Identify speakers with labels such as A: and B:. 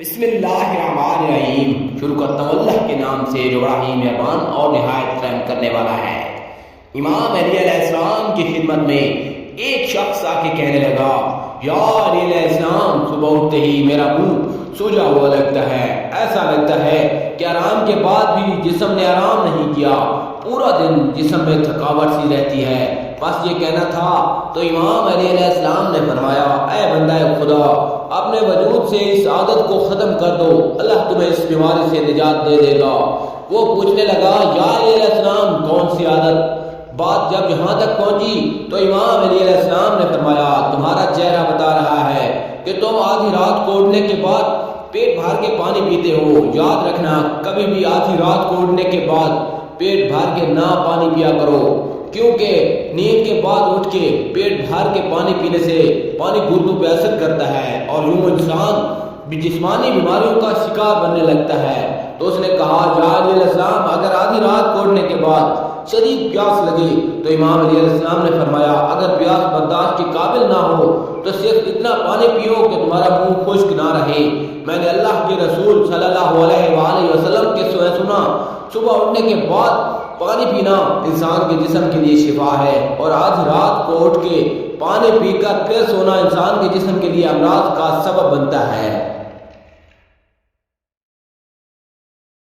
A: بسم اللہ الرحمن الرحیم، شروع کرتا ہوں اللہ کے نام سے جو بڑا ہی مہربان اور نہایت رحم کرنے والا ہے۔ امام علی علیہ السلام کی خدمت میں ایک شخص آ کے کہنے لگا، یا علی علیہ السلام، صبح اٹھتے ہی میرا منہ سوجا ہوا لگتا ہے، ایسا لگتا ہے کہ آرام کے بعد بھی جسم نے آرام نہیں کیا، پورا دن جسم میں تھکاوٹ سی رہتی ہے۔ بس یہ کہنا تھا تو امام علی علیہ السلام نے فرمایا، اے بندہ خدا، اپنے وجود سے اس عادت کو ختم کر دو، اللہ تمہیں اس بیماری سے نجات دے دے گا۔ وہ پوچھنے لگا، یا علی علیہ السلام، کون سی عادت؟ بات جب یہاں تک پہنچی تو امام علی علیہ السلام نے فرمایا، تمہارا چہرہ بتا رہا ہے کہ تم آدھی رات کو اٹھنے کے بعد پیٹ بھر کے پانی پیتے ہو۔ یاد رکھنا، کبھی بھی آدھی رات کو اٹھنے کے بعد پیٹ بھر کے نہ پانی پیا کرو، کیونکہ نیند کے بعد اٹھ کے پیٹ بھر کے پانی پینے سے پانی گردوں پہ اثر کرتا ہے اور یوں انسان جسمانی بیماریوں کا شکار بننے لگتا ہے۔ تو اس نے کہا، یا علی علیہ السلام، اگر آدھی رات کو اٹھنے کے بعد شدید پیاس لگے تو امام علی علیہ السلام نے فرمایا، اگر پیاس برداشت کے قابل نہ ہو تو صرف اتنا پانی پیو کہ تمہارا منہ خشک نہ رہے۔ میں نے اللہ کے رسول صلی اللہ علیہ وآلہ وسلم کے سنا، صبح اٹھنے کے بعد پانی پینا انسان کے جسم کے لیے شفا ہے، اور آدھی رات کو اٹھ کے پانی پی کر پھر سونا انسان کے جسم کے لیے امراض کا سبب بنتا ہے۔